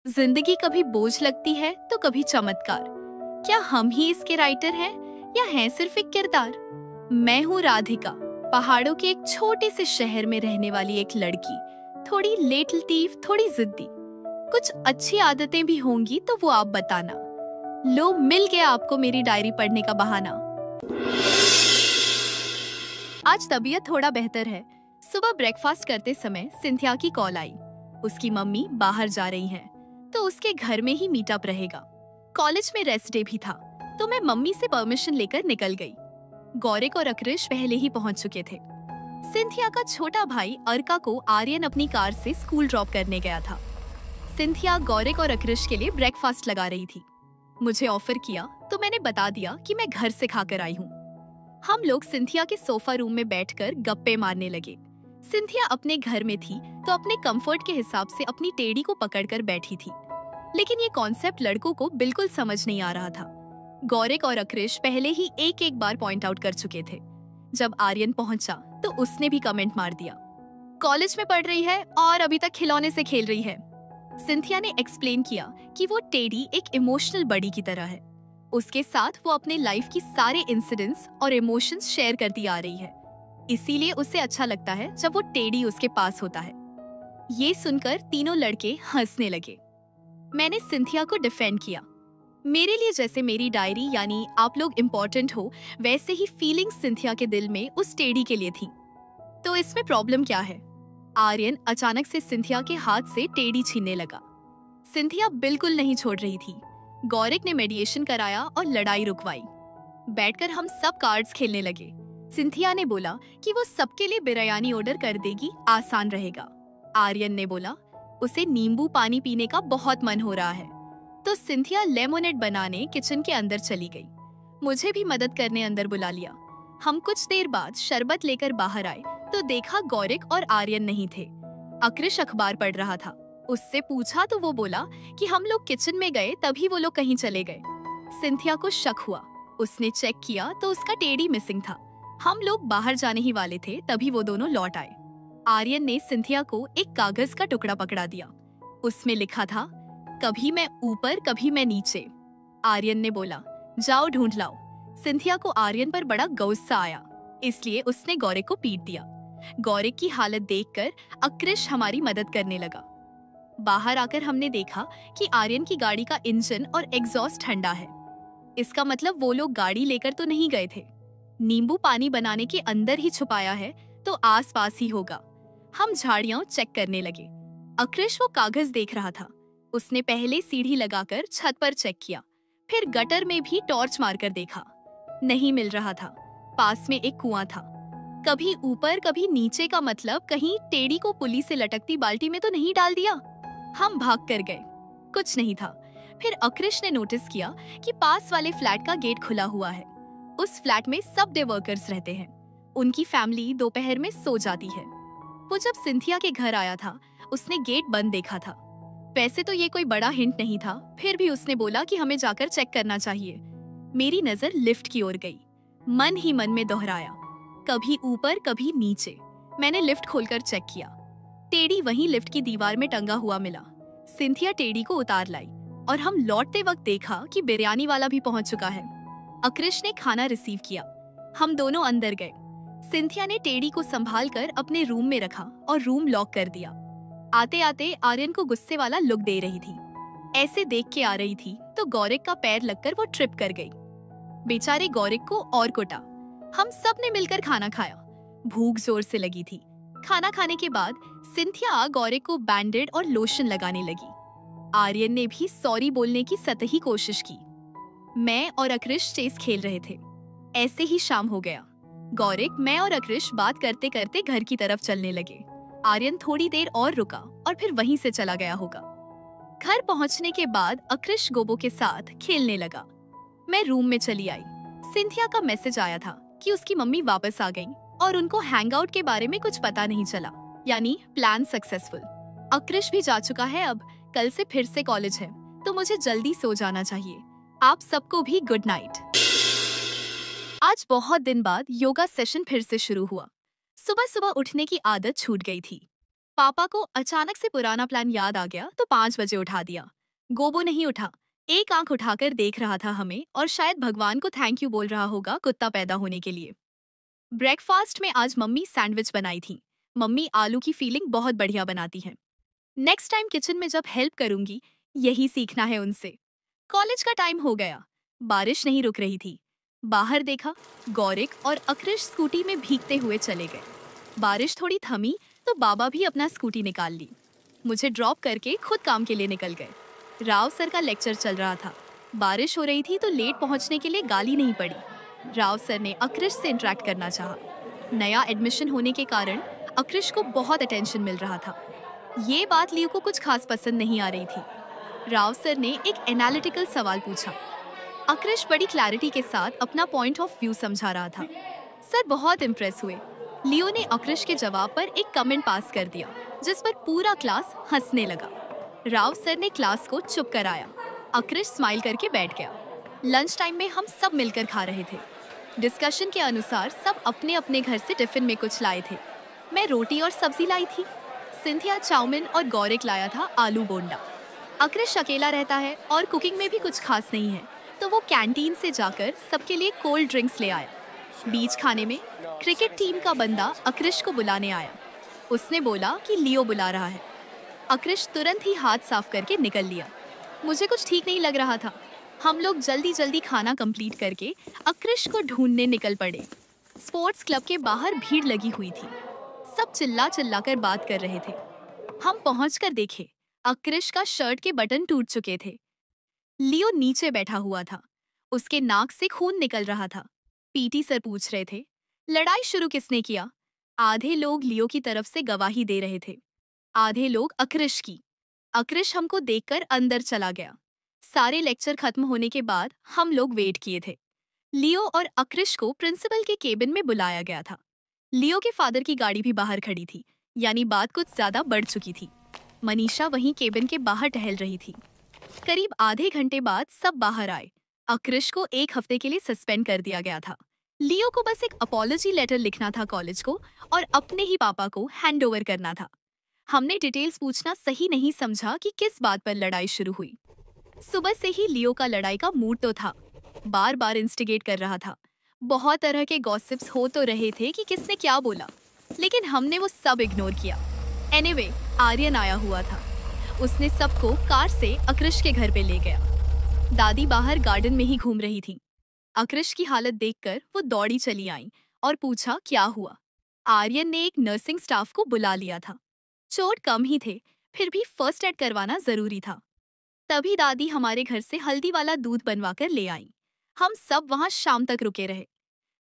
जिंदगी कभी बोझ लगती है तो कभी चमत्कार। क्या हम ही इसके राइटर हैं या हैं सिर्फ एक किरदार? मैं हूँ राधिका, पहाड़ों के एक छोटे से शहर में रहने वाली एक लड़की। थोड़ी लेट लतीफ, थोड़ी जिद्दी। कुछ अच्छी आदतें भी होंगी तो वो आप बताना। लो, मिल गया आपको मेरी डायरी पढ़ने का बहाना। आज तबीयत थोड़ा बेहतर है। सुबह ब्रेकफास्ट करते समय सिंथिया की कॉल आई। उसकी मम्मी बाहर जा रही हैं, तो उसके घर में ही मीटअप रहेगा। कॉलेज में रेस्ट डे भी था, तो मैं मम्मी से परमिशन लेकर निकल गई। गौरिक और अक्रिश पहले ही पहुंच चुके थे। सिंथिया का छोटा भाई अर्का को आर्यन अपनी कार से स्कूल ड्रॉप करने गया था। सिंथिया गौरिक और अक्रिश के लिए ब्रेकफास्ट लगा रही थी। मुझे ऑफर किया तो मैंने बता दिया कि मैं घर से खाकर आई हूँ। हम लोग सिंथिया के सोफा रूम में बैठकर गप्पे मारने लगे। सिंथिया अपने घर में थी तो अपने कंफर्ट के हिसाब से अपनी टेढ़ी को पकड़कर बैठी थी, लेकिन ये कॉन्सेप्ट लड़कों को बिल्कुल समझ नहीं आ रहा था। गौरिक और अक्रिश पहले ही एक एक बार पॉइंट आउट कर चुके थे। जब आर्यन पहुंचा तो उसने भी कमेंट मार दिया, कॉलेज में पढ़ रही है और अभी तक खिलौने से खेल रही है। सिंथिया ने एक्सप्लेन किया कि वो टेढ़ी एक इमोशनल बडी की तरह है। उसके साथ वो अपने लाइफ की सारे इंसिडेंट्स और इमोशंस शेयर करती आ रही है, इसीलिए उसे अच्छा लगता है जब वो टेढ़ी उसके पास होता है। ये सुनकर तीनों लड़के हंसने लगे। मैंने सिंथिया को डिफेंड किया। मेरे लिए जैसे मेरी डायरी यानी आप लोग इम्पोर्टेंट हो, वैसे ही फीलिंग्स सिंथिया के दिल में उस टेढ़ी के लिए थी। तो इसमें प्रॉब्लम क्या है? आर्यन अचानक से सिंथिया के हाथ से टेढ़ी छीनने लगा। सिंथिया बिल्कुल नहीं छोड़ रही थी। गौरिक ने मेडिएशन कराया और लड़ाई रुकवाई। बैठकर हम सब कार्ड्स खेलने लगे। सिंथिया ने बोला कि वो सबके लिए बिरयानी ऑर्डर कर देगी, आसान रहेगा। आर्यन ने बोला उसे नींबू पानी पीने का बहुत मन हो रहा है, तो सिंथिया लेमोनेड बनाने किचन के अंदर चली गई। मुझे भी मदद करने अंदर बुला लिया। हम कुछ देर बाद शरबत लेकर बाहर आए तो देखा गौरिक और आर्यन नहीं थे। अक्रिश अखबार पढ़ रहा था। उससे पूछा तो वो बोला कि हम लोग किचन में गए तभी वो लोग कहीं चले गए। सिंथिया को शक हुआ। उसने चेक किया तो उसका टेढ़ी मिसिंग था। हम लोग बाहर जाने ही वाले थे तभी वो दोनों लौट आए। आर्यन ने सिंथिया को एक कागज का टुकड़ा पकड़ा दिया। उसमें लिखा था, कभी मैं ऊपर कभी मैं नीचे। आर्यन ने बोला, जाओ ढूंढ लाओ। सिंथिया को आर्यन पर बड़ा गुस्सा आया, इसलिए उसने गौरिक को पीट दिया। गौरिक की हालत देखकर अक्रिश हमारी मदद करने लगा। बाहर आकर हमने देखा कि आर्यन की गाड़ी का इंजन और एग्जॉस्ट ठंडा है। इसका मतलब वो लोग गाड़ी लेकर तो नहीं गए थे। नींबू पानी बनाने के अंदर ही छुपाया है, तो आसपास ही होगा। हम झाड़ियां चेक करने लगे। अक्रिश वो कागज देख रहा था। उसने पहले सीढ़ी लगाकर छत पर चेक किया, फिर गटर में भी टॉर्च मारकर देखा। नहीं मिल रहा था। पास में एक कुआं था। कभी ऊपर कभी नीचे का मतलब कहीं टेढ़ी को पुली से लटकती बाल्टी में तो नहीं डाल दिया। हम भाग कर गए, कुछ नहीं था। फिर अक्रिश ने नोटिस किया कि पास वाले फ्लैट का गेट खुला हुआ है। उस फ्लैट में सब डे वर्कर्स रहते हैं। उनकी फैमिली दोपहर में सो जाती है। वो जब सिंथिया के घर आया था, उसने गेट बंद देखा था। वैसे तो ये कोई बड़ा हिंट नहीं था, फिर भी उसने बोला कि हमें जाकर चेक करना चाहिए। मेरी नजर लिफ्ट की ओर गई। मन ही मन में दोहराया, कभी ऊपर कभी नीचे। मैंने लिफ्ट खोलकर चेक किया। टेढ़ी वहीं लिफ्ट की दीवार में टंगा हुआ मिला। सिंथिया टेढ़ी को उतार लाई और हम लौटते वक्त देखा कि बिरयानी वाला भी पहुंच चुका है। अक्रिश ने खाना रिसीव किया। हम दोनों अंदर गए। सिंथिया ने टेढ़ी को संभाल कर अपने रूम में रखा और रूम लॉक कर दिया। आते आते आर्यन को गुस्से वाला लुक दे रही थी। ऐसे देख के आ रही थी तो गौरिक का पैर लगकर वो ट्रिप कर गई। बेचारे गौरिक को और कुटा। हम सब ने मिलकर खाना खाया। भूख जोर से लगी थी। खाना खाने के बाद सिंथिया गौरिक को बैंडेड और लोशन लगाने लगी। आर्यन ने भी सॉरी बोलने की सतही कोशिश की। मैं और अक्रिश चेस खेल रहे थे। ऐसे ही शाम हो गया। गौरिक, मैं और अक्रिश बात करते करते घर की तरफ चलने लगे। आर्यन थोड़ी देर और रुका और फिर वहीं से चला गया होगा। घर पहुंचने के बाद अक्रिश गोबो के साथ खेलने लगा। मैं रूम में चली आई। सिंथिया का मैसेज आया था कि उसकी मम्मी वापस आ गई और उनको हैंगआउट के बारे में कुछ पता नहीं चला, यानी प्लान सक्सेसफुल। अक्रिश भी जा चुका है। अब कल से फिर से कॉलेज है, तो मुझे जल्दी सो जाना चाहिए। आप सबको भी गुड नाइट। आज बहुत दिन बाद योगा सेशन फिर से शुरू हुआ। सुबह सुबह उठने की आदत छूट गई थी। पापा को अचानक से पुराना प्लान याद आ गया तो 5 बजे उठा दिया। गोबो नहीं उठा। एक आंख उठाकर देख रहा था हमें और शायद भगवान को थैंक यू बोल रहा होगा कुत्ता पैदा होने के लिए। ब्रेकफास्ट में आज मम्मी सैंडविच बनाई थी। मम्मी आलू की फीलिंग बहुत बढ़िया बनाती है। नेक्स्ट टाइम किचन में जब हेल्प करूंगी, यही सीखना है उनसे। कॉलेज का टाइम हो गया। बारिश नहीं रुक रही थी। बाहर देखा, गौरिक और अक्रिश स्कूटी में भीगते हुए चले गए। बारिश थोड़ी थमी तो बाबा भी अपना स्कूटी निकाल ली। मुझे ड्रॉप करके खुद काम के लिए निकल गए। राव सर का लेक्चर चल रहा था। बारिश हो रही थी तो लेट पहुंचने के लिए गाली नहीं पड़ी। राव सर ने अक्रिश से इंटरेक्ट करना चाहा। नया एडमिशन होने के कारण अक्रिश को बहुत अटेंशन मिल रहा था। ये बात लियो को कुछ खास पसंद नहीं आ रही थी। राव सर ने एक एनालिटिकल सवाल पूछा। अक्रिश बड़ी क्लैरिटी के साथ अपना पॉइंट ऑफ व्यू समझा रहा था। सर बहुत इम्प्रेस हुए। लियो ने अक्रिश के जवाब पर एक कमेंट पास कर दिया, जिस पर पूरा क्लास हंसने लगा। राव सर ने क्लास को चुप कराया। अक्रिश स्माइल करके बैठ गया। लंच टाइम में हम सब मिलकर खा रहे थे। डिस्कशन के अनुसार सब अपने अपने घर से टिफिन में कुछ लाए थे। मैं रोटी और सब्जी लाई थी। सिंथिया चाउमीन और गौरिक लाया था आलू बोंडा। अक्रिश अकेला रहता है और कुकिंग में भी कुछ खास नहीं है, तो वो कैंटीन से जाकर सबके लिए कोल्ड ड्रिंक्स ले आया। बीच खाने में क्रिकेट टीम का बंदा अक्रिश को बुलाने आया। उसने बोला कि लियो बुला रहा है। अक्रिश तुरंत ही हाथ साफ करके निकल लिया। मुझे कुछ ठीक नहीं लग रहा था। हम लोग जल्दी जल्दी खाना कंप्लीट करके अक्रिश को ढूंढने निकल पड़े। स्पोर्ट्स क्लब के बाहर भीड़ लगी हुई थी। सब चिल्ला चिल्ला कर बात कर रहे थे। हम पहुंचकर देखे, अक्रिश का शर्ट के बटन टूट चुके थे। लियो नीचे बैठा हुआ था। उसके नाक से खून निकल रहा था। पीटी सर पूछ रहे थे, लड़ाई शुरू किसने किया? आधे लोग लियो की तरफ से गवाही दे रहे थे, आधे लोग अक्रिश की। अक्रिश हमको देखकर अंदर चला गया। सारे लेक्चर खत्म होने के बाद हम लोग वेट किए थे। लियो और अक्रिश को प्रिंसिपल के केबिन में बुलाया गया था। लियो के फादर की गाड़ी भी बाहर खड़ी थी, यानी बात कुछ ज्यादा बढ़ चुकी थी। मनीषा वहीं केबिन के बाहर टहल रही थी। करीब आधे घंटे बाद सब बाहर आए। अक्रिश को 1 हफ्ते के लिए सस्पेंड कर दिया गया था। लियो को बस एक अपॉलॉजी लेटर लिखना था कॉलेज को और अपने ही पापा को हैंड ओवर करना था। हमने डिटेल्स पूछना सही नहीं समझा कि किस बात पर लड़ाई शुरू हुई। सुबह से ही लियो का लड़ाई का मूड तो था, बार बार इंस्टिगेट कर रहा था। बहुत तरह के गॉसिप्स हो तो रहे थे कि किसने क्या बोला, लेकिन हमने वो सब इग्नोर किया। एनीवे, आर्यन आया हुआ था। उसने सबको कार से अक्रिश के घर पे ले गया। दादी बाहर गार्डन में ही घूम रही थी। अक्रिश की हालत देखकर वो दौड़ी चली आई और पूछा क्या हुआ। आर्यन ने एक नर्सिंग स्टाफ को बुला लिया था। चोट कम ही थे, फिर भी फर्स्ट एड करवाना जरूरी था। तभी दादी हमारे घर से हल्दी वाला दूध बनवा कर ले आई। हम सब वहां शाम तक रुके रहे,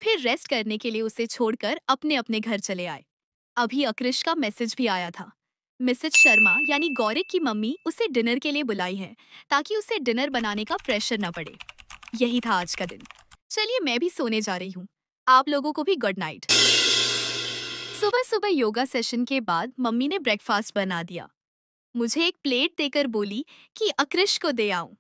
फिर रेस्ट करने के लिए उसे छोड़कर अपने अपने घर चले आए। अभी अक्रिश का मैसेज भी आया था। मिसेज शर्मा यानी गौरिक की मम्मी उसे डिनर के लिए बुलाई है, ताकि उसे डिनर बनाने का प्रेशर न पड़े। यही था आज का दिन। चलिए मैं भी सोने जा रही हूँ। आप लोगों को भी गुड नाइट। सुबह सुबह योगा सेशन के बाद मम्मी ने ब्रेकफास्ट बना दिया। मुझे एक प्लेट देकर बोली कि अक्रिश को दे आऊं।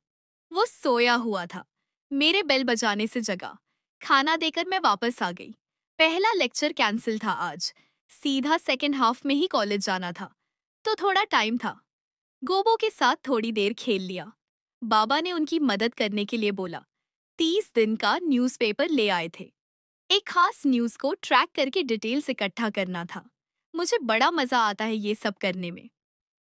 वो सोया हुआ था। मेरे बेल बजाने से जगा। खाना देकर मैं वापस आ गई। पहला लेक्चर कैंसिल था आज। सीधा सेकंड हाफ में ही कॉलेज जाना था, तो थोड़ा टाइम था। गोबो के साथ थोड़ी देर खेल लिया। बाबा ने उनकी मदद करने के लिए बोला। 30 दिन का न्यूज़पेपर ले आए थे। एक खास न्यूज़ को ट्रैक करके डिटेल्स इकट्ठा करना था। मुझे बड़ा मजा आता है ये सब करने में।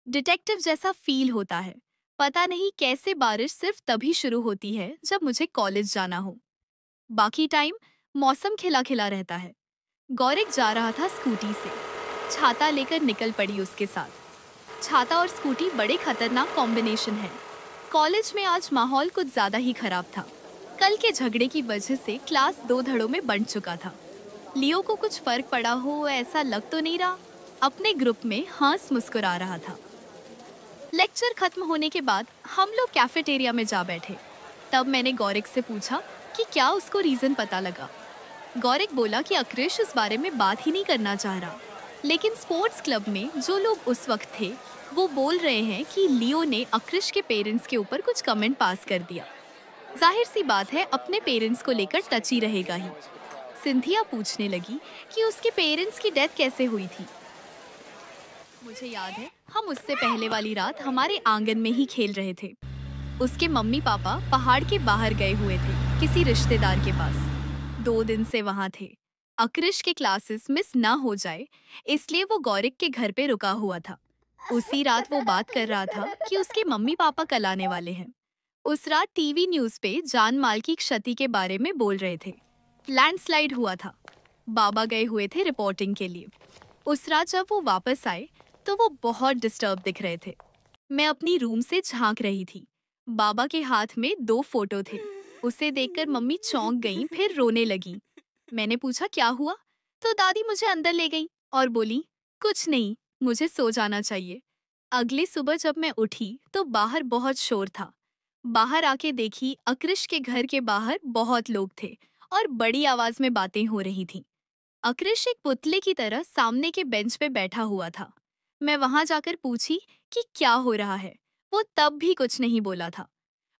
डिटेक्टिव जैसा फील होता है। पता नहीं कैसे बारिश सिर्फ तभी शुरू होती है जब मुझे कॉलेज जाना हो। बाकी टाइम मौसम खिला खिला रहता है। गौरिक जा रहा था स्कूटी से। छाता लेकर निकल पड़ी उसके साथ। छाता और स्कूटी बड़े खतरनाक कॉम्बिनेशन है। कॉलेज में आज माहौल कुछ ज्यादा ही खराब था। कल के झगड़े की वजह से क्लास 2 धड़ों में बंट चुका था। लियो को कुछ फर्क पड़ा हो ऐसा लग तो नहीं रहा। अपने ग्रुप में हंस मुस्कुरा रहा था। लेक्चर खत्म होने के बाद हम लोग कैफेटेरिया में जा बैठे। तब मैंने गौरिक से पूछा कि क्या उसको रीजन पता लगा। गौरिक बोला कि अक्रिश इस बारे में बात ही नहीं करना चाह रहा, लेकिन स्पोर्ट्स क्लब में जो लोग उस वक्त थे वो बोल रहे हैं कि लियो ने अक्रिश के पेरेंट्स के ऊपर कुछ कमेंट पास कर दिया। जाहिर सी बात है अपने पेरेंट्स को लेकर टची रहेगा ही। सिंथिया पूछने लगी कि उसके पेरेंट्स की डेथ कैसे हुई थी। मुझे याद है हम उससे पहले वाली रात हमारे आंगन में ही खेल रहे थे। उसके मम्मी पापा पहाड़ के बाहर गए हुए थे किसी रिश्तेदार के पास। 2 दिन से वहां थे। अक्रिश के क्लासेस मिस ना हो जाए इसलिए वो गौरिक के घर पे रुका हुआ था। उसी रात वो बात कर रहा था कि उसके मम्मी पापा कल आने वाले हैं। उस रात टीवी न्यूज पे जान माल की क्षति के बारे में बोल रहे थे। लैंडस्लाइड हुआ था। बाबा गए हुए थे रिपोर्टिंग के लिए। उस रात जब वो वापस आए तो वो बहुत डिस्टर्ब दिख रहे थे। मैं अपनी रूम से झांक रही थी। बाबा के हाथ में 2 फोटो थे। उसे देखकर मम्मी चौंक गईं, फिर रोने लगी। मैंने पूछा क्या हुआ, तो दादी मुझे अंदर ले गई और बोली कुछ नहीं, मुझे सो जाना चाहिए। अगली सुबह जब मैं उठी तो बाहर बहुत शोर था। बाहर आके देखी अक्रिश के घर के बाहर बहुत लोग थे और बड़ी आवाज में बातें हो रही थीं। अक्रिश एक पुतले की तरह सामने के बेंच पे बैठा हुआ था। मैं वहां जाकर पूछी कि क्या हो रहा है। वो तब भी कुछ नहीं बोला था।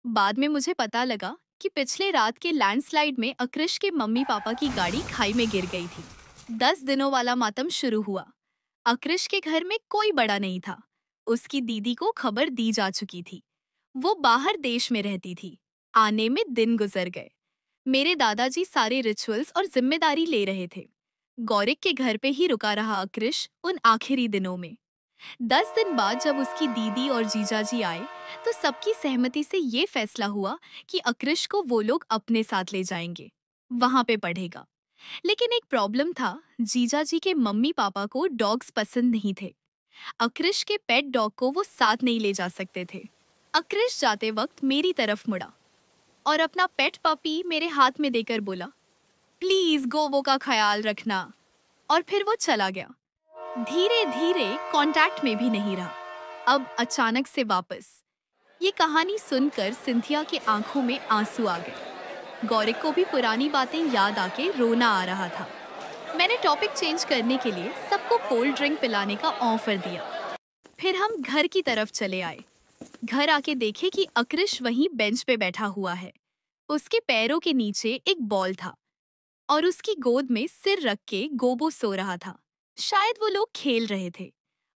बाद में मुझे पता लगा कि पिछले रात के लैंडस्लाइड में अक्रिश के मम्मी पापा की गाड़ी खाई में गिर गई थी। 10 दिनों वाला मातम शुरू हुआ। अक्रिश के घर में कोई बड़ा नहीं था। उसकी दीदी को खबर दी जा चुकी थी। वो बाहर देश में रहती थी। आने में दिन गुजर गए। मेरे दादाजी सारे रिचुअल्स और जिम्मेदारी ले रहे थे। गौरिक के घर पे ही रुका रहा अक्रिश उन आखिरी दिनों में। 10 दिन बाद जब उसकी दीदी और जीजाजी आए तो सबकी सहमति से ये फैसला हुआ कि अक्रिश को वो लोग अपने साथ ले जाएंगे, वहां पे पढ़ेगा। लेकिन एक प्रॉब्लम था, जीजाजी के मम्मी पापा को डॉग्स पसंद नहीं थे। अक्रिश के पेट डॉग को वो साथ नहीं ले जा सकते थे। अक्रिश जाते वक्त मेरी तरफ मुड़ा और अपना पेट पपी मेरे हाथ में देकर बोला, प्लीज गोबो का ख्याल रखना। और फिर वो चला गया। धीरे धीरे कांटेक्ट में भी नहीं रहा। अब अचानक से वापस। ये कहानी सुनकर सिंथिया की आंखों में आंसू आ गए। गौरिक को भी पुरानी बातें याद आके रोना आ रहा था। मैंने टॉपिक चेंज करने के लिए सबको कोल्ड ड्रिंक पिलाने का ऑफर दिया। फिर हम घर की तरफ चले आए। घर आके देखे कि अक्रिश वहीं बेंच पे बैठा हुआ है। उसके पैरों के नीचे एक बॉल था और उसकी गोद में सिर रख के गोबो सो रहा था। शायद वो लोग खेल रहे थे।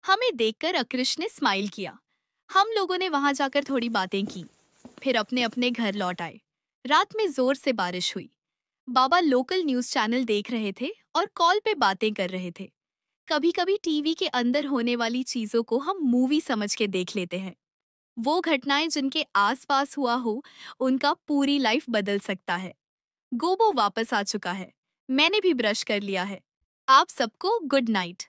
हमें देखकर अक्रिश ने स्माइल किया। हम लोगों ने वहां जाकर थोड़ी बातें की, फिर अपने अपने घर लौट आए। रात में जोर से बारिश हुई। बाबा लोकल न्यूज चैनल देख रहे थे और कॉल पे बातें कर रहे थे। कभी कभी टीवी के अंदर होने वाली चीजों को हम मूवी समझ के देख लेते हैं। वो घटनाएं जिनके आसपास हुआ हो, उनका पूरी लाइफ बदल सकता है। गोबो वापस आ चुका है। मैंने भी ब्रश कर लिया है। आप सबको गुड नाइट।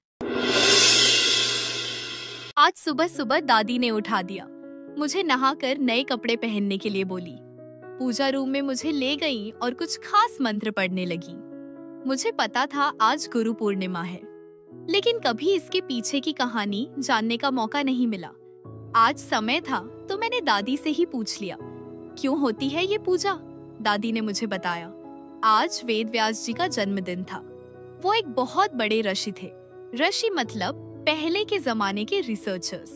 आज सुबह सुबह दादी ने उठा दिया। मुझे नहाकर नए कपड़े पहनने के लिए बोली। पूजा रूम में मुझे ले गई और कुछ खास मंत्र पढ़ने लगी। मुझे पता था आज गुरु पूर्णिमा है, लेकिन कभी इसके पीछे की कहानी जानने का मौका नहीं मिला। आज समय था तो मैंने दादी से ही पूछ लिया, क्यों होती है ये पूजा? दादी ने मुझे बताया, आज वेद व्यास जी का जन्मदिन था। वो एक बहुत बड़े ऋषि थे। ऋषि मतलब पहले के जमाने के रिसर्चर्स।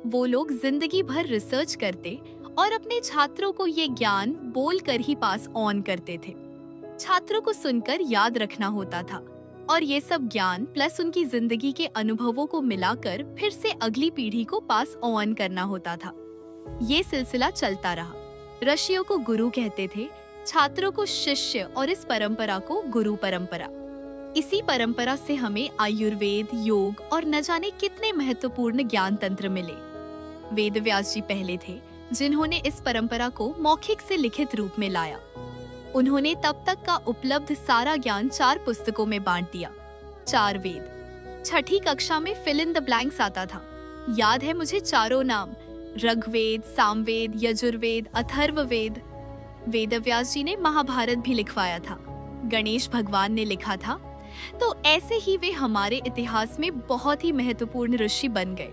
वो लोग जिंदगी भर रिसर्च करते और अपने छात्रों को ये ज्ञान बोलकर ही पास ऑन करते थे। छात्रों को सुनकर याद रखना होता था और ये सब ज्ञान प्लस उनकी जिंदगी के अनुभवों को मिलाकर फिर से अगली पीढ़ी को पास ऑन करना होता था। ये सिलसिला चलता रहा। ऋषियों को गुरु कहते थे, छात्रों को शिष्य और इस परंपरा को गुरु परंपरा। इसी परंपरा से हमें आयुर्वेद, योग और न जाने कितने महत्वपूर्ण ज्ञान तंत्र मिले। वेद व्यास जी पहले थे जिन्होंने इस परंपरा को मौखिक से लिखित रूप में लाया। उन्होंने तब तक का उपलब्ध सारा ज्ञान 4 पुस्तकों में बांट दिया। 4 वेद। छठी कक्षा में फिल इन द ब्लैंक्स आता था। याद है मुझे चारों नाम, ऋग्वेद, सामवेद, यजुर्वेद, अथर्ववेद। वेद व्यास जी ने महाभारत भी लिखवाया था। गणेश भगवान ने लिखा था। तो ऐसे ही वे हमारे इतिहास में बहुत ही महत्वपूर्ण ऋषि बन गए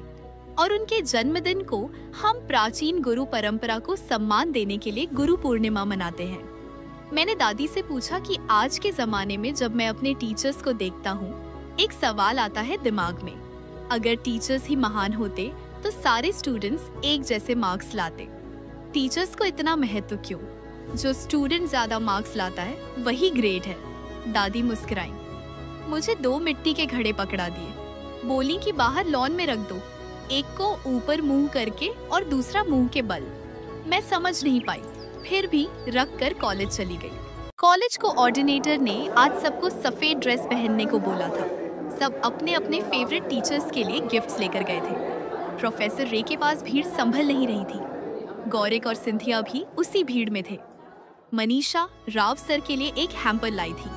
और उनके जन्मदिन को हम प्राचीन गुरु परंपरा को सम्मान देने के लिए गुरु पूर्णिमा मनाते हैं। मैंने दादी से पूछा कि आज के जमाने में जब मैं अपने टीचर्स को देखता हूँ, एक सवाल आता है दिमाग में, अगर टीचर्स ही महान होते तो सारे स्टूडेंट्स एक जैसे मार्क्स लाते। टीचर्स को इतना महत्व क्यों? जो स्टूडेंट ज्यादा मार्क्स लाता है वही ग्रेट है। दादी मुस्कुराई। मुझे 2 मिट्टी के घड़े पकड़ा दिए। बोली कि बाहर लॉन में रख दो, एक को ऊपर मुंह करके और दूसरा मुंह के बल। मैं समझ नहीं पाई, फिर भी रख कर कॉलेज चली गई। कॉलेज कोऑर्डिनेटर ने आज सबको सफेद ड्रेस पहनने को बोला था। सब अपने अपने फेवरेट टीचर्स के लिए गिफ्ट्स लेकर गए थे। प्रोफेसर रे के पास भीड़ संभल नहीं रही थी। गौरिक और सिंथिया भी उसी भीड़ में थे। मनीषा राव सर के लिए एक हैम्पर लाई थी।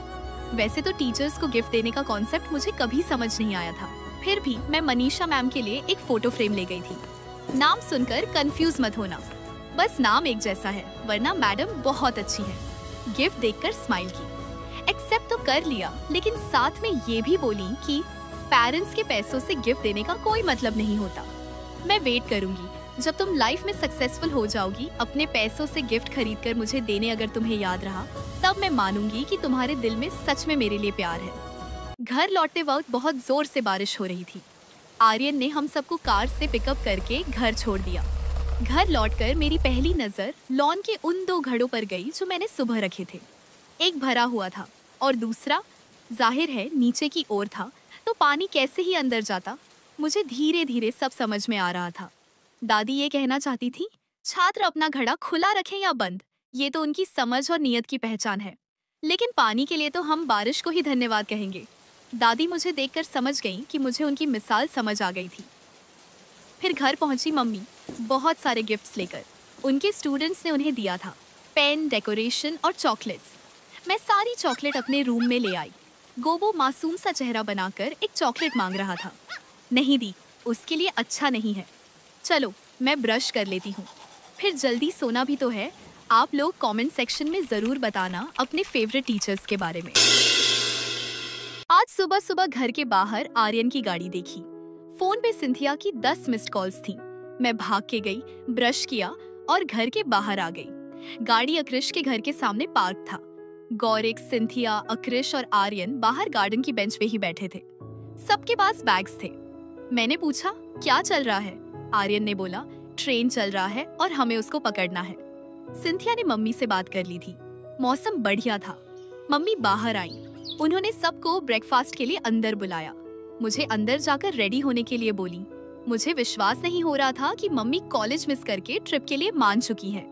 वैसे तो टीचर्स को गिफ्ट देने का कॉन्सेप्ट मुझे कभी समझ नहीं आया था, फिर भी मैं मनीषा मैम के लिए एक फोटो फ्रेम ले गई थी। नाम सुनकर कंफ्यूज मत होना, बस नाम एक जैसा है, वरना मैडम बहुत अच्छी है। गिफ्ट देखकर स्माइल की, एक्सेप्ट तो कर लिया, लेकिन साथ में ये भी बोली कि पेरेंट्स के पैसों से गिफ्ट देने का कोई मतलब नहीं होता। मैं वेट करूंगी जब तुम लाइफ में सक्सेसफुल हो जाओगी, अपने पैसों से गिफ्ट खरीद कर मुझे देने अगर तुम्हें याद रहा, तब मैं मानूंगी कि तुम्हारे दिल में सच में मेरे लिए प्यार है। घर लौटते वक्त बहुत जोर से बारिश हो रही थी। आर्यन ने हम सबको कार से पिकअप करके घर छोड़ दिया। घर लौटकर मेरी पहली नजर लॉन के उन 2 घड़ों पर गई जो मैंने सुबह रखे थे। एक भरा हुआ था और दूसरा जाहिर है नीचे की ओर था, तो पानी कैसे ही अंदर जाता, मुझे धीरे धीरे सब समझ में आ रहा था। दादी ये कहना चाहती थी, छात्र अपना घड़ा खुला रखें या बंद, ये तो उनकी समझ और नियत की पहचान है, लेकिन पानी के लिए तो हम बारिश को ही धन्यवाद कहेंगे। दादी मुझे देखकर समझ गई कि मुझे उनकी मिसाल समझ आ गई थी। फिर घर पहुंची मम्मी बहुत सारे गिफ्ट्स लेकर। उनके स्टूडेंट्स ने उन्हें दिया था, पेन, डेकोरेशन और चॉकलेट्स। मैं सारी चॉकलेट अपने रूम में ले आई। गोबो मासूम सा चेहरा बनाकर एक चॉकलेट मांग रहा था। नहीं दी, उसके लिए अच्छा नहीं है। चलो मैं ब्रश कर लेती हूँ, फिर जल्दी सोना भी तो है। आप लोग कमेंट सेक्शन में ज़रूर बताना अपने फेवरेट टीचर्स के बारे में। आज सुबह सुबह घर के बाहर आर्यन की गाड़ी देखी। फोन पे सिंथिया की 10 मिस्ड कॉल्स थी। मैं भाग के गई, ब्रश किया और घर के बाहर आ गई। गाड़ी अक्रिश के घर के सामने पार्क था। गौरिक, सिंथिया, अक्रिश और आर्यन बाहर गार्डन की बेंच पे ही बैठे थे। सबके पास बैग्स थे। मैंने पूछा, क्या चल रहा है? आर्यन ने बोला, ट्रेन चल रहा है और हमें उसको पकड़ना है। सिंथिया ने मम्मी से बात कर ली थी। मौसम बढ़िया था। मम्मी बाहर आई। उन्होंने सबको ब्रेकफास्ट के लिए अंदर बुलाया। मुझे अंदर जाकर रेडी होने के लिए बोली। मुझे विश्वास नहीं हो रहा था कि मम्मी कॉलेज मिस करके ट्रिप के लिए मान चुकी हैं।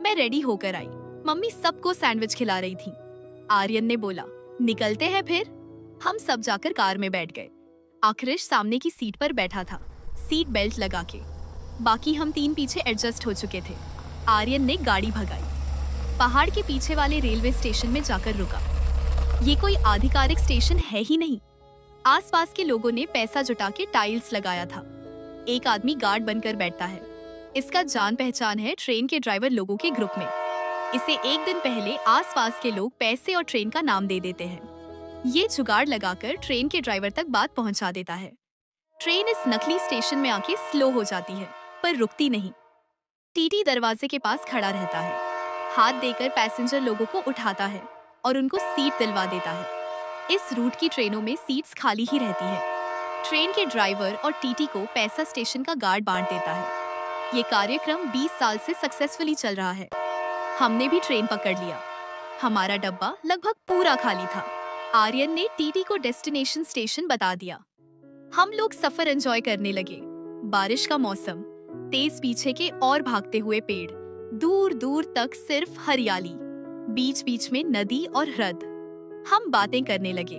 मैं रेडी होकर आई। मम्मी सबको सैंडविच खिला रही थी। आर्यन ने बोला, निकलते हैं फिर। हम सब जाकर कार में बैठ गए। आक्रिश सामने की सीट पर बैठा था, सीट बेल्ट लगा के। बाकी हम 3 पीछे एडजस्ट हो चुके थे। आर्यन ने गाड़ी भगाई। पहाड़ के पीछे वाले रेलवे स्टेशन में जाकर रुका। ये कोई आधिकारिक स्टेशन है ही नहीं। आसपास के लोगों ने पैसा जुटा के टाइल्स लगाया था। एक आदमी गार्ड बनकर बैठता है। इसका जान पहचान है ट्रेन के ड्राइवर लोगों के ग्रुप में। इसे एक दिन पहले आसपास के लोग पैसे और ट्रेन का नाम दे देते हैं। ये जुगाड़ लगाकर ट्रेन के ड्राइवर तक बात पहुंचा देता है। ट्रेन इस नकली स्टेशन में आके स्लो हो जाती है, पर रुकती नहीं। टीटी दरवाजे के पास खड़ा रहता है, हाथ देकर पैसेंजर लोगों को उठाता है और उनको सीट दिलवा देता है। इस रूट की ट्रेनों में सीट्स खाली ही रहती है। ट्रेन के ड्राइवर और टीटी को पैसा स्टेशन का गार्ड बांट देता है। ये कार्यक्रम 20 साल से सक्सेसफुली चल रहा है। हमने भी ट्रेन पकड़ लिया। हमारा डब्बा लगभग पूरा खाली था। आर्यन ने टीटी को डेस्टिनेशन स्टेशन बता दिया। हम लोग सफर एंजॉय करने लगे। बारिश का मौसम, तेज पीछे के और भागते हुए पेड़, दूर दूर तक सिर्फ हरियाली, बीच बीच में नदी और ह्रद। हम बातें करने लगे।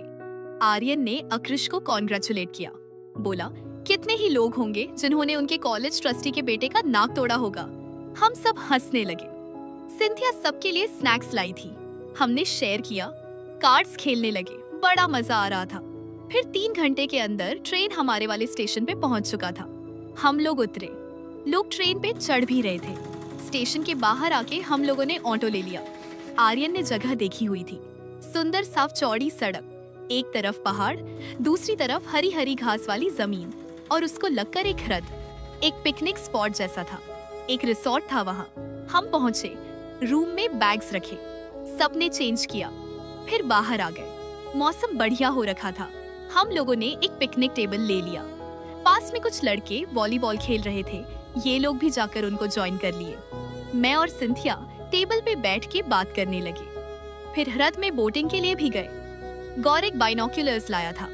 आर्यन ने अक्रिश को कॉन्ग्रेचुलेट किया। बोला, कितने ही लोग होंगे जिन्होंने उनके कॉलेज ट्रस्टी के बेटे का नाक तोड़ा होगा। हम सब हंसने लगे। सिंथिया सबके लिए स्नैक्स लाई थी। हमने शेयर किया, कार्ड्स खेलने लगे। बड़ा मजा आ रहा था। फिर 3 घंटे के अंदर ट्रेन हमारे वाले स्टेशन पे पहुंच चुका था। हम लोग उतरे। लोग ट्रेन पे चढ़ भी रहे थे। स्टेशन के बाहर आके हम लोगों ने ऑटो ले लिया। आर्यन ने जगह देखी हुई थी। सुंदर साफ चौड़ी सड़क, एक तरफ पहाड़, दूसरी तरफ हरी हरी घास वाली जमीन और उसको लगकर एक ह्रद। एक पिकनिक स्पॉट जैसा था। एक रिसोर्ट था वहाँ। हम पहुंचे, रूम में बैग्स रखे, सबने चेंज किया, फिर बाहर आ गए। मौसम बढ़िया हो रखा था। हम लोगों ने एक पिकनिक टेबल ले लिया। पास में कुछ लड़के वॉलीबॉल खेल रहे थे। ये लोग भी जाकर उनको ज्वाइन कर लिए। मैं और सिंथिया टेबल पे बैठ के बात करने लगे। फिर ह्रद में बोटिंग के लिए भी गए। गौरिक बाइनोक्यूलर्स लाया था।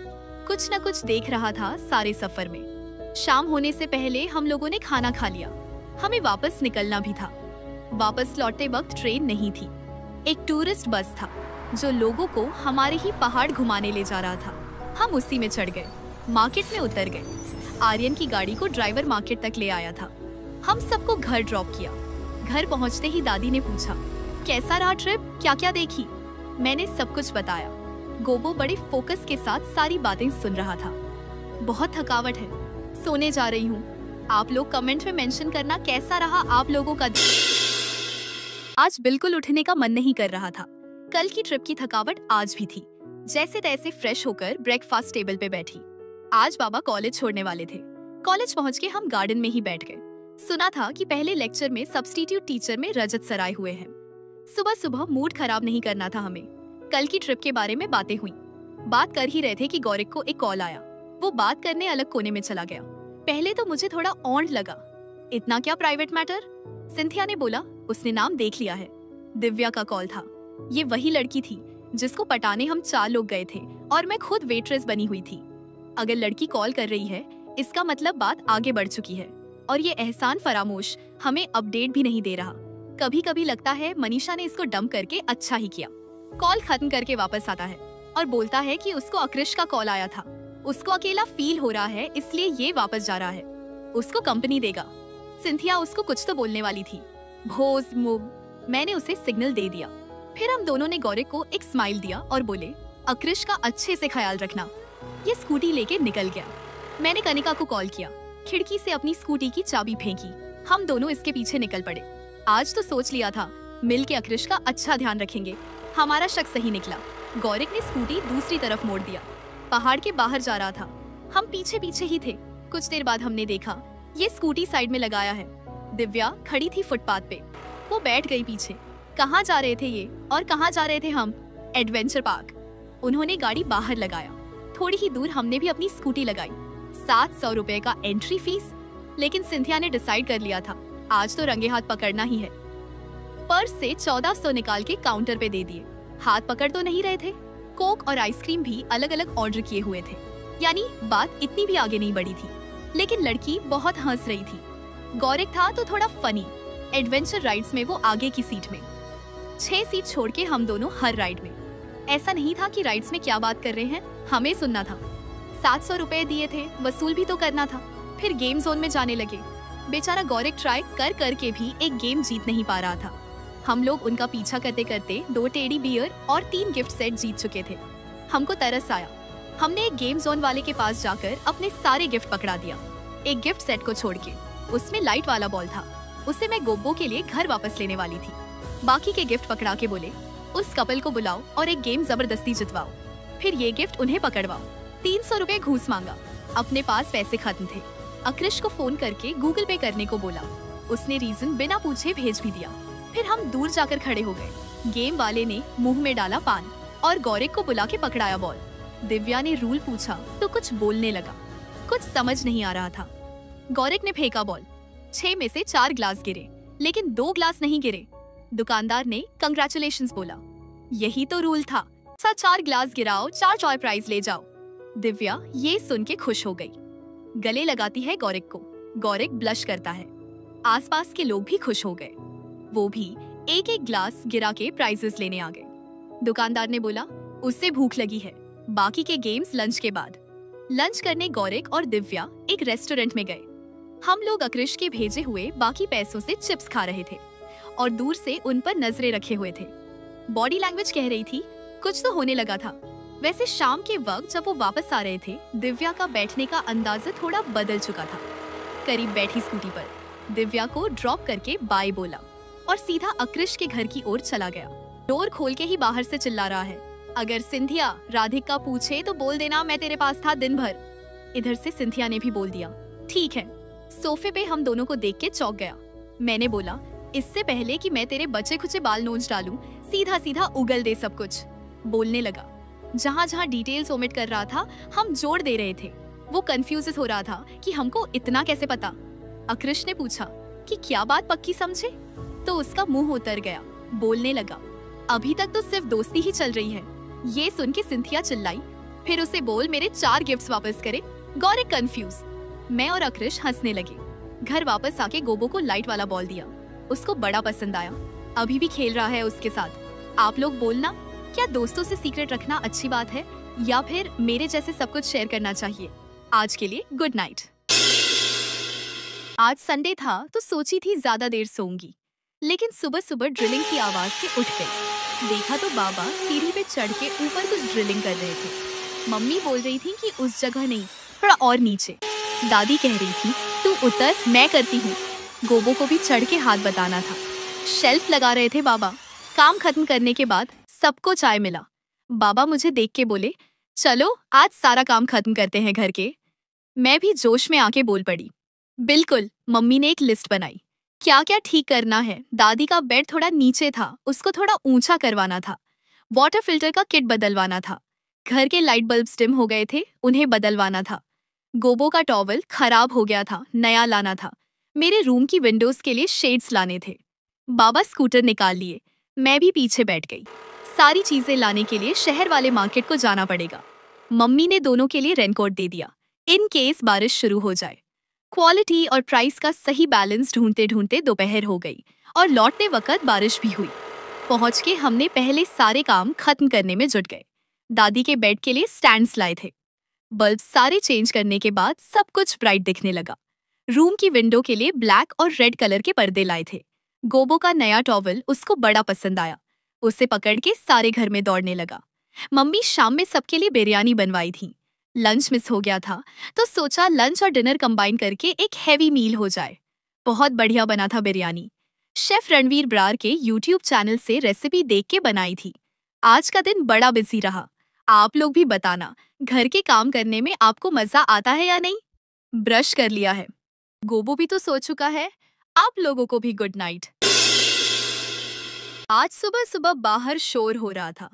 कुछ न कुछ देख रहा था सारे सफर में। शाम होने से पहले हम लोगों ने खाना खा लिया। हमें वापस निकलना भी था। वापस लौटते वक्त ट्रेन नहीं थी। एक टूरिस्ट बस था जो लोगों को हमारे ही पहाड़ घुमाने ले जा रहा था। हम उसी में चढ़ गए, मार्केट में उतर गए। आर्यन की गाड़ी को ड्राइवर मार्केट तक ले आया था। हम सबको घर ड्रॉप किया। घर पहुंचते ही दादी ने पूछा, कैसा रहा ट्रिप, क्या क्या देखी? मैंने सब कुछ बताया। गोबो बड़े फोकस के साथ सारी बातें सुन रहा था। बहुत थकावट है, सोने जा रही हूँ। आप लोग कमेंट में मेंशन करना कैसा रहा आप लोगों का दिन। आज बिल्कुल उठने का मन नहीं कर रहा था। कल की ट्रिप की थकावट आज भी थी। जैसे तैसे फ्रेश होकर ब्रेकफास्ट टेबल पे बैठी। आज बाबा कॉलेज छोड़ने वाले थे। कॉलेज पहुंच के हम गार्डन में ही बैठ गए। सुना था कि पहले लेक्चर में सब्स्टिट्यूट टीचर में रजत सराय हुए हैं। सुबह सुबह मूड खराब नहीं करना था हमें। कल की ट्रिप के बारे में बातें हुई। बात कर ही रहे थे कि गौरिक को एक कॉल आया। वो बात करने अलग कोने में चला गया। पहले तो मुझे थोड़ा ऑड लगा। इतना क्या प्राइवेट मैटर? सिंथिया ने बोला, उसने नाम देख लिया है। दिव्या का कॉल था। ये वही लड़की थी जिसको पटाने हम 4 लोग गए थे और मैं खुद वेट्रेस बनी हुई थी। अगर लड़की कॉल कर रही है इसका मतलब बात आगे बढ़ चुकी है। और ये एहसान फरामोश हमें अपडेट भी नहीं दे रहा। कभी कभी लगता है मनीषा ने इसको डंप करके अच्छा ही किया। कॉल खत्म करके वापस आता है और बोलता है कि उसको अकृष का कॉल आया था। उसको अकेला फील हो रहा है इसलिए ये वापस जा रहा है। उसको कंपनी देगा। सिंथिया उसको कुछ तो बोलने वाली थी। भोज मुब। मैंने उसे सिग्नल दे दिया। फिर हम दोनों ने गौरिक को एक स्माइल दिया और बोले, अकृष का अच्छे से ख्याल रखना। ये स्कूटी लेके निकल गया। मैंने कनिका को कॉल किया। खिड़की से अपनी स्कूटी की चाबी फेंकी। हम दोनों इसके पीछे निकल पड़े। आज तो सोच लिया था मिल के अकृष का अच्छा ध्यान रखेंगे। हमारा शक सही निकला। गौरिक ने स्कूटी दूसरी तरफ मोड़ दिया। पहाड़ के बाहर जा रहा था। हम पीछे पीछे ही थे। कुछ देर बाद हमने देखा ये स्कूटी साइड में लगाया है। दिव्या खड़ी थी फुटपाथ पे। वो बैठ गई पीछे। कहाँ जा रहे थे ये और कहाँ जा रहे थे हम? Adventure park. उन्होंने गाड़ी बाहर लगाया। थोड़ी ही दूर हमने भी अपनी स्कूटी लगाई। 700 रुपए का एंट्री फीस। लेकिन सिंथिया ने डिसाइड कर लिया था आज तो रंगे हाथ पकड़ना ही है। पर्स से 1400 निकाल के काउंटर पे दे दिए। हाथ पकड़ तो नहीं रहे थे। कोक और आइसक्रीम भी अलग अलग ऑर्डर किए हुए थे। यानी बात इतनी भी आगे नहीं बढ़ी थी। लेकिन लड़की बहुत हंस रही थी। गौरिक था तो थोड़ा फनी। एडवेंचर राइड्स में वो आगे की सीट में। 6 सीट छोड़ के हम दोनों हर राइड में। ऐसा नहीं था कि राइड्स में क्या बात कर रहे हैं हमें सुनना था। 700 रुपए दिए थे, वसूल भी तो करना था। फिर गेम जोन में जाने लगे। बेचारा गौरिक ट्राई कर करके भी एक गेम जीत नहीं पा रहा था। हम लोग उनका पीछा करते करते 2 टेडी बियर और 3 गिफ्ट सेट जीत चुके थे। हमको तरस आया। हमने एक गेम जोन वाले के पास जाकर अपने सारे गिफ्ट पकड़ा दिया। एक गिफ्ट सेट को छोड़ के। उसमें लाइट वाला बॉल था। उसे मैं गोब्बो के लिए घर वापस लेने वाली थी। बाकी के गिफ्ट पकड़ा के बोले, उस कपल को बुलाओ और एक गेम जबरदस्ती जितवाओ। फिर ये गिफ्ट उन्हें पकड़वाओ। 300 रुपए घूस मांगा। अपने पास पैसे खत्म थे। अकृष को फोन करके गूगल पे करने को बोला। उसने रीजन बिना पूछे भेज भी दिया। फिर हम दूर जाकर खड़े हो गए। गेम वाले ने मुंह में डाला पान और गौरिक को बुला के पकड़ाया बॉल। दिव्या ने रूल पूछा तो कुछ बोलने लगा। कुछ समझ नहीं आ रहा था। गौरिक ने फेंका बॉल। 6 में से 4 ग्लास गिरे, लेकिन 2 ग्लास नहीं गिरे। दुकानदार ने कंग्रेचुलेशंस बोला। यही तो रूल था। 4 ग्लास गिराओ, 4 टॉय प्राइज ले जाओ। दिव्या ये सुन के खुश हो गई। गले लगाती है गौरिक को। गौरिक ब्लश करता है। आसपास के लोग भी खुश हो गए। वो भी एक एक ग्लास गिरा के प्राइजेस लेने आ गए। दुकानदार ने बोला, उससे भूख लगी है, बाकी के गेम्स लंच के बाद। लंच करने गौरिक और दिव्या एक रेस्टोरेंट में गए। हम लोग अकृष के भेजे हुए बाकी पैसों से चिप्स खा रहे थे और दूर से उन पर नजरें रखे हुए थे। बॉडी लैंग्वेज कह रही थी कुछ तो होने लगा था। वैसे शाम के वक्त जब वो वापस आ रहे थे, दिव्या का बैठने का अंदाजा थोड़ा बदल चुका था। करीब बैठी स्कूटी पर दिव्या को ड्रॉप करके बाय बोला और सीधा अकृष के घर की ओर चला गया। डोर खोल के ही बाहर से चिल्ला रहा है, अगर सिंथिया राधिका पूछे तो बोल देना मैं तेरे पास था दिन भर। इधर से सिंथिया ने भी बोल दिया, ठीक है। सोफे पे हम दोनों को देख के चौंक गया। मैंने बोला, इससे पहले कि मैं तेरे बचे खुचे बाल नोच डालूं, सीधा सीधा उगल दे सब कुछ। बोलने लगा। जहाँ जहाँ डिटेल्स ओमिट कर रहा था हम जोड़ दे रहे थे। वो कंफ्यूज हो रहा था कि हमको इतना कैसे पता। अकृष ने पूछा कि क्या बात पक्की समझे, तो उसका मुंह उतर गया। बोलने लगा, अभी तक तो सिर्फ दोस्ती ही चल रही है। ये सुन के सिंथिया चिल्लाई, फिर उसे बोल मेरे 4 गिफ्ट्स वापस करे। गौरी कंफ्यूज। मैं और अक्रिश हंसने लगे। घर वापस आके गोबो को लाइट वाला बॉल दिया। उसको बड़ा पसंद आया। अभी भी खेल रहा है उसके साथ। आप लोग बोलना, क्या दोस्तों से सीक्रेट रखना अच्छी बात है या फिर मेरे जैसे सब कुछ शेयर करना चाहिए? आज के लिए गुड नाइट। आज संडे था तो सोची थी ज्यादा देर सोऊंगी, लेकिन सुबह सुबह ड्रिलिंग की आवाज से उठ गई। देखा तो बाबा सीढ़ी पे चढ़ के ऊपर कुछ ड्रिलिंग कर रहे थे। मम्मी बोल रही थी कि उस जगह नहीं, थोड़ा और नीचे। दादी कह रही थी तू उतर, मैं करती हूँ। गोबो को भी चढ़ के हाथ बताना था। शेल्फ लगा रहे थे बाबा। काम खत्म करने के बाद सबको चाय मिला। बाबा मुझे देख के बोले, चलो आज सारा काम खत्म करते हैं घर के। मैं भी जोश में आके बोल पड़ी, बिल्कुल। मम्मी ने एक लिस्ट बनाई, क्या क्या ठीक करना है। दादी का बेड थोड़ा नीचे था, उसको थोड़ा ऊंचा करवाना था। वाटर फिल्टर का किट बदलवाना था। घर के लाइट बल्ब्स डिम हो गए थे, उन्हें बदलवाना था। गोबो का टॉवल खराब हो गया था, नया लाना था। मेरे रूम की विंडोज के लिए शेड्स लाने थे। बाबा स्कूटर निकाल लिए, मैं भी पीछे बैठ गई। सारी चीजें लाने के लिए शहर वाले मार्केट को जाना पड़ेगा। मम्मी ने दोनों के लिए रेनकोट दे दिया, इन केस बारिश शुरू हो जाए। क्वालिटी और प्राइस का सही बैलेंस ढूंढते ढूंढते दोपहर हो गई और लौटते वक्त बारिश भी हुई। पहुंच के हमने पहले सारे काम खत्म करने में जुट गए। दादी के बेड के लिए स्टैंड्स लाए थे। बल्ब सारे चेंज करने के बाद सब कुछ ब्राइट दिखने लगा। रूम की विंडो के लिए ब्लैक और रेड कलर के पर्दे लाए थे। गोबो का नया टॉवल उसको बड़ा पसंद आया। उसे पकड़ के सारे घर में दौड़ने लगा। मम्मी शाम में सबके लिए बिरयानी बनवाई थी। लंच मिस हो गया था तो सोचा लंच और डिनर कंबाइन करके एक हैवी मील हो जाए। बहुत बढ़िया बना था बिरयानी। शेफ रणवीर ब्रार के यूट्यूब चैनल से रेसिपी देख के बनाई थी। आज का दिन बड़ा बिजी रहा। आप लोग भी बताना, घर के काम करने में आपको मजा आता है या नहीं? ब्रश कर लिया है, गोबो भी तो सो चुका है। आप लोगों को भी गुड नाइट। आज सुबह सुबह बाहर शोर हो रहा था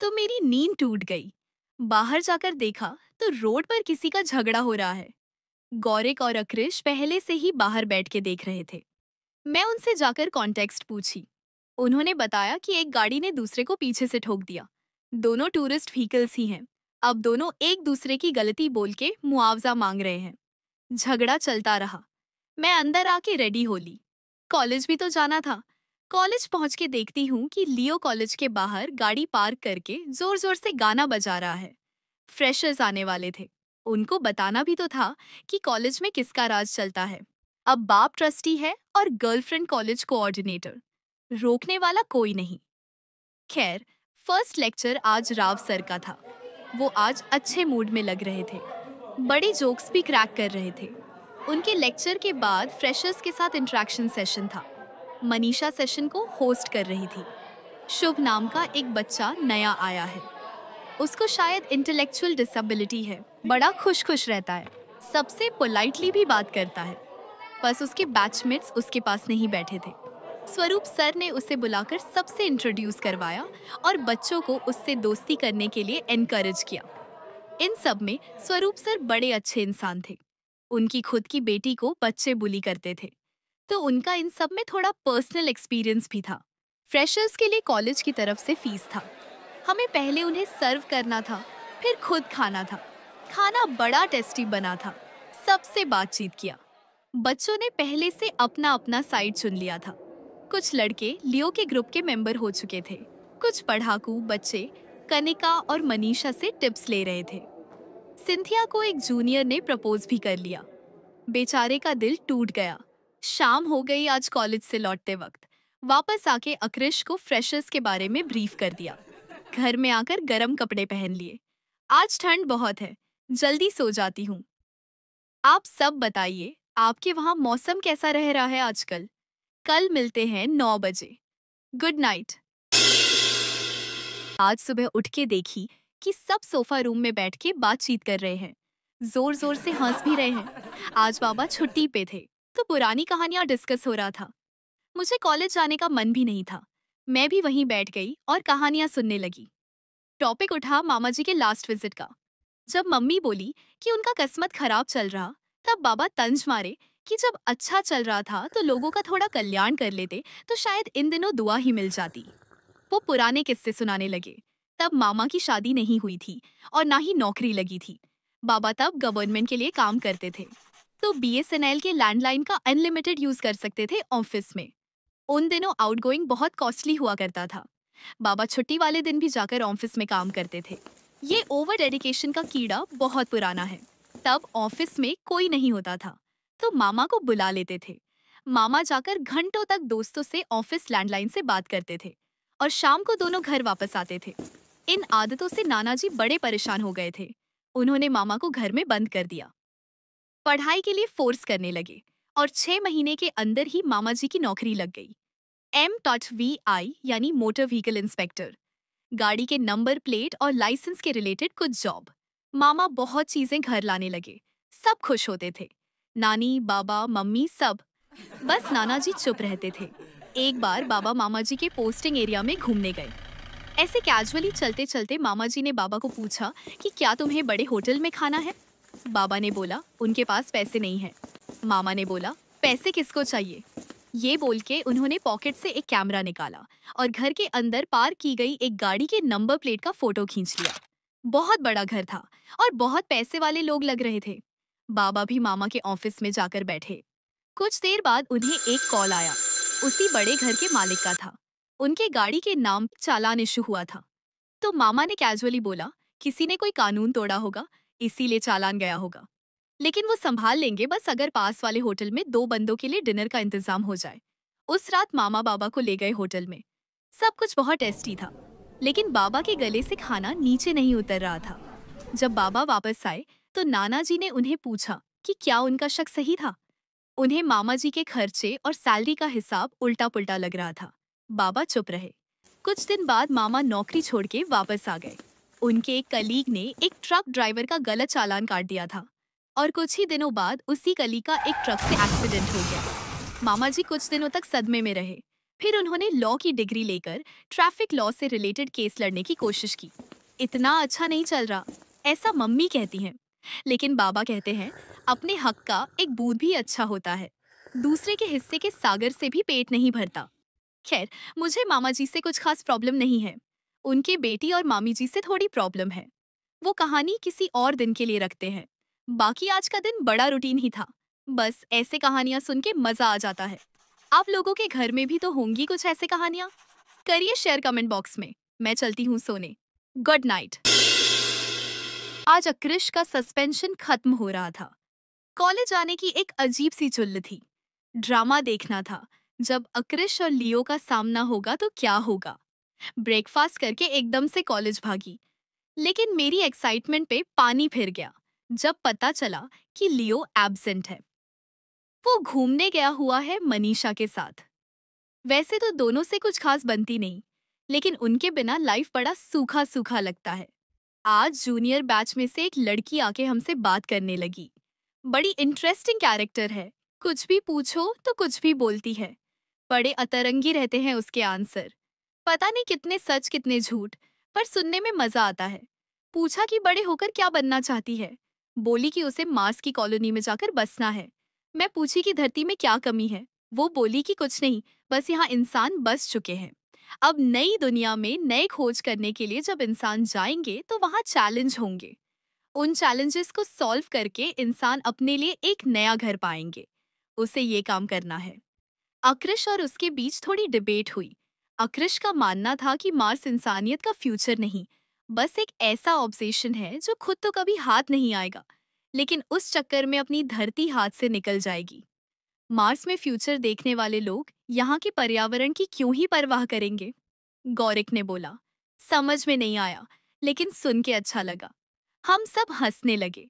तो मेरी नींद टूट गई। बाहर जाकर देखा तो रोड पर किसी का झगड़ा हो रहा है। गौरिक और अक्रिश पहले से ही बाहर बैठ के देख रहे थे। मैं उनसे जाकर कॉन्टेक्स्ट पूछी। उन्होंने बताया कि एक गाड़ी ने दूसरे को पीछे से ठोक दिया। दोनों टूरिस्ट व्हीकल्स ही हैं। अब दोनों एक दूसरे की गलती बोल के मुआवजा मांग रहे हैं। झगड़ा चलता रहा। मैं अंदर आके रेडी हो ली। कॉलेज भी तो जाना था। कॉलेज पहुंच के देखती हूँ कि लियो कॉलेज के बाहर गाड़ी पार्क करके जोर जोर से गाना बजा रहा है। फ्रेशर्स आने वाले थे। उनको बताना भी तो था कि कॉलेज में किसका राज चलता है। अब बाप ट्रस्टी है और गर्लफ्रेंड कॉलेज कोऑर्डिनेटर। रोकने वाला कोई नहीं। खैर, फर्स्ट लेक्चर आज राव सर का था। वो आज अच्छे मूड में लग रहे थे। बड़े जोक्स भी क्रैक कर रहे थे। उनके लेक्चर के बाद फ्रेशर्स के साथ इंटरेक्शन सेशन था। मनीषा सेशन को होस्ट कर रही थी। शुभ नाम का एक बच्चा नया आया है। उसको शायद इंटेलेक्चुअल डिसेबिलिटी है। बड़ा खुश खुश रहता है, सबसे पोलाइटली भी बात करता है। बस उसके बैचमेट्स उसके पास नहीं बैठे थे। स्वरूप सर ने उसे बुलाकर सबसे इंट्रोड्यूस करवाया और बच्चों को उससे दोस्ती करने के लिए एनकरेज किया। इन सब में स्वरूप सर बड़े अच्छे इंसान थे। उनकी खुद की बेटी को बच्चे बुली करते थे, तो उनका इन सब में थोड़ा पर्सनल एक्सपीरियंस भी था। फ्रेशर्स के लिए कॉलेज की तरफ से फीस था। हमें पहले उन्हें सर्व करना था, फिर खुद खाना था। खाना बड़ा टेस्टी बना था। सबसे बातचीत किया। बच्चों ने पहले से अपना अपना साइड चुन लिया था। कुछ लड़के लियो के ग्रुप के मेंबर हो चुके थे। कुछ पढ़ाकू बच्चे कनिका और मनीषा से टिप्स ले रहे थे। सिंथिया को एक जूनियर ने प्रपोज भी कर लिया। बेचारे का दिल टूट गया। शाम हो गई आज कॉलेज से लौटते वक्त। वापस आके अक्रिश को फ्रेशर्स के बारे में ब्रीफ कर दिया। घर में आकर गर्म कपड़े पहन लिए। आज ठंड बहुत है, जल्दी सो जाती हूँ। आप सब बताइए, आपके वहाँ मौसम कैसा रह रहा है आजकल? कल मिलते हैं 9 बजे। Good night. आज सुबह उठ के देखी कि सब सोफा रूम में बैठ के बातचीत कर रहे हैं। जोर जोर से हंस भी रहे हैं। आज बाबा छुट्टी पे थे तो पुरानी कहानियां डिस्कस हो रहा था। मुझे कॉलेज जाने का मन भी नहीं था। मैं भी वहीं बैठ गई और कहानियां सुनने लगी। टॉपिक उठा मामा जी के लास्ट विजिट का। जब मम्मी बोली कि उनका किस्मत खराब चल रहा, तब बाबा तंज मारे कि जब अच्छा चल रहा था तो लोगों का थोड़ा कल्याण कर लेते तो शायद इन दिनों दुआ ही मिल जाती। वो पुराने किस्से सुनाने लगे। तब मामा की शादी नहीं हुई थी और ना ही नौकरी लगी थी। बाबा तब गवर्नमेंट के लिए काम करते थे, तो बीएसएनएल के लैंडलाइन का अनलिमिटेड यूज कर सकते थे ऑफिस में। उन दिनों आउटगोइंग बहुत कॉस्टली हुआ करता था। बाबा छुट्टी वाले दिन भी जाकर ऑफिस में काम करते थे। ये ओवर डेडिकेशन का कीड़ा बहुत पुराना है। तब ऑफिस में कोई नहीं होता था, तो मामा को बुला लेते थे। मामा जाकर घंटों तक दोस्तों से ऑफिस लैंडलाइन से बात करते थे और शाम को दोनों घर वापस आते थे। इन आदतों से नाना जी बड़े परेशान हो गए थे। उन्होंने मामा को घर में बंद कर दिया, पढ़ाई के लिए फोर्स करने लगे और 6 महीने के अंदर ही मामा जी की नौकरी लग गई। MVI यानी मोटर व्हीकल इंस्पेक्टर, गाड़ी के नंबर प्लेट और लाइसेंस के रिलेटेड कुछ जॉब। मामा बहुत चीजें घर लाने लगे, सब खुश होते थे, नानी बाबा मम्मी सब। बस नाना जी चुप रहते थे। एक बार बाबा मामा जी के पोस्टिंग एरिया में घूमने गए। ऐसे कैजुअली चलते चलते मामा जी ने बाबा को पूछा कि क्या तुम्हें बड़े होटल में खाना है। बाबा ने बोला उनके पास पैसे नहीं है। मामा ने बोला पैसे किसको चाहिए। ये बोल के उन्होंने पॉकेट से एक कैमरा निकाला और घर के अंदर पार्क की गई एक गाड़ी के नंबर प्लेट का फोटो खींच लिया। बहुत बड़ा घर था और बहुत पैसे वाले लोग लग रहे थे। बाबा भी मामा के ऑफिस में जाकर बैठे। कुछ देर बाद उन्हें एक कॉल आया। उसी बड़े घर के मालिक का था। उनके गाड़ी के नाम चालान इशू हुआ था। तो मामा ने कैजुअली बोला किसी ने कोई कानून तोड़ा होगा, इसीलिए चालान गया होगा, लेकिन वो संभाल लेंगे बस अगर पास वाले होटल में 2 बंदों के लिए डिनर का इंतजाम हो जाए। उस रात मामा बाबा को ले गए होटल में। सब कुछ बहुत टेस्टी था, लेकिन बाबा के गले से खाना नीचे नहीं उतर रहा था। जब बाबा वापस आए तो नाना जी ने उन्हें पूछा कि क्या उनका शक सही था। उन्हें मामा जी के खर्चे और सैलरी का हिसाब उल्टा पुल्टा लग रहा था। बाबा चुप रहे। कुछ दिन बाद मामा नौकरी छोड़ के वापस आ गए। उनके एक कलीग ने एक ट्रक ड्राइवर का गलत चालान काट दिया था और कुछ ही दिनों बाद उसी कलीग का एक ट्रक से एक्सीडेंट हो गया। मामा जी कुछ दिनों तक सदमे में रहे। फिर उन्होंने लॉ की डिग्री लेकर ट्रैफिक लॉ से रिलेटेड केस लड़ने की कोशिश की। इतना अच्छा नहीं चल रहा, ऐसा मम्मी कहती हैं। लेकिन बाबा कहते हैं अपने हक का एक बूंद भी अच्छा होता है, दूसरे के हिस्से के सागर से भी पेट नहीं भरता। खैर, मुझे मामा जी से कुछ खास प्रॉब्लम नहीं है। उनके बेटी और मामी जी से थोड़ी प्रॉब्लम है। वो कहानी किसी और दिन के लिए रखते हैं। बाकी आज का दिन बड़ा रूटीन ही था। बस ऐसे कहानियां सुन के मजा आ जाता है। आप लोगों के घर में भी तो होंगी कुछ ऐसे कहानियां। करिए शेयर कमेंट बॉक्स में। मैं चलती हूँ सोने। Good night. आज अक्रिश का सस्पेंशन खत्म हो रहा था। कॉलेज आने की एक अजीब सी चुल्ल थी। ड्रामा देखना था। जब अक्रिश और लियो का सामना होगा तो क्या होगा। ब्रेकफास्ट करके एकदम से कॉलेज भागी, लेकिन मेरी एक्साइटमेंट पे पानी फिर गया जब पता चला कि लियो एब्सेंट है। वो घूमने गया हुआ है मनीषा के साथ। वैसे तो दोनों से कुछ खास बनती नहीं, लेकिन उनके बिना लाइफ बड़ा सूखा सूखा लगता है। आज जूनियर बैच में से एक लड़की आके हमसे बात करने लगी। बड़ी इंटरेस्टिंग कैरेक्टर है, कुछ भी पूछो तो कुछ भी बोलती है। बड़े अतरंगी रहते हैं उसके आंसर। पता नहीं कितने सच कितने झूठ, पर सुनने में मजा आता है। पूछा कि बड़े होकर क्या बनना चाहती है। बोली कि उसे मार्स की कॉलोनी में जाकर बसना है। मैं पूछी कि धरती में क्या कमी है। वो बोली कि कुछ नहीं, बस यहाँ इंसान बस चुके हैं। अब नई दुनिया में नए खोज करने के लिए जब इंसान जाएंगे तो वहाँ चैलेंज होंगे। उन चैलेंजेस को सॉल्व करके इंसान अपने लिए एक नया घर पाएंगे। उसे ये काम करना है। अक्रिश और उसके बीच थोड़ी डिबेट हुई। अक्रिश का मानना था कि मार्स इंसानियत का फ्यूचर नहीं, बस एक ऐसा ऑब्सेशन है जो खुद तो कभी हाथ नहीं आएगा, लेकिन उस चक्कर में अपनी धरती हाथ से निकल जाएगी। मार्स में फ्यूचर देखने वाले लोग यहाँ के पर्यावरण की क्यों ही परवाह करेंगे। गौरिक ने बोला। समझ में नहीं आया, लेकिन सुन के अच्छा लगा। हम सब हंसने लगे।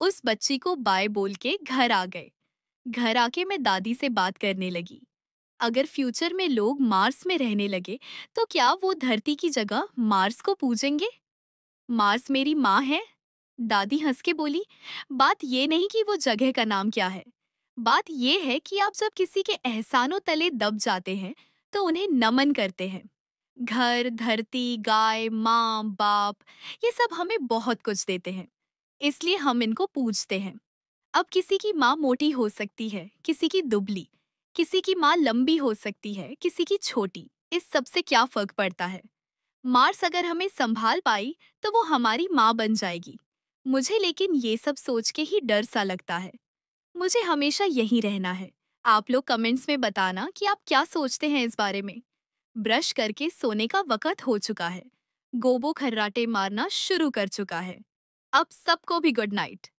उस बच्ची को बाय बोल के घर आ गए। घर आके मैं दादी से बात करने लगी। अगर फ्यूचर में लोग मार्स में रहने लगे तो क्या वो धरती की जगह मार्स को पूजेंगे। मार्स मेरी माँ है, दादी हंस के बोली। बात ये नहीं कि वो जगह का नाम क्या है, बात ये है कि आप जब किसी के एहसानों तले दब जाते हैं तो उन्हें नमन करते हैं। घर, धरती, गाय, माँ, बाप, ये सब हमें बहुत कुछ देते हैं, इसलिए हम इनको पूजते हैं। अब किसी की माँ मोटी हो सकती है, किसी की दुबली, किसी की माँ लंबी हो सकती है, किसी की छोटी। इस सब से क्या फर्क पड़ता है। मार्स अगर हमें संभाल पाई तो वो हमारी माँ बन जाएगी। मुझे लेकिन ये सब सोच के ही डर सा लगता है। मुझे हमेशा यहीं रहना है। आप लोग कमेंट्स में बताना कि आप क्या सोचते हैं इस बारे में। ब्रश करके सोने का वक्त हो चुका है। गोबो खर्राटे मारना शुरू कर चुका है। अब सबको भी गुड नाइट।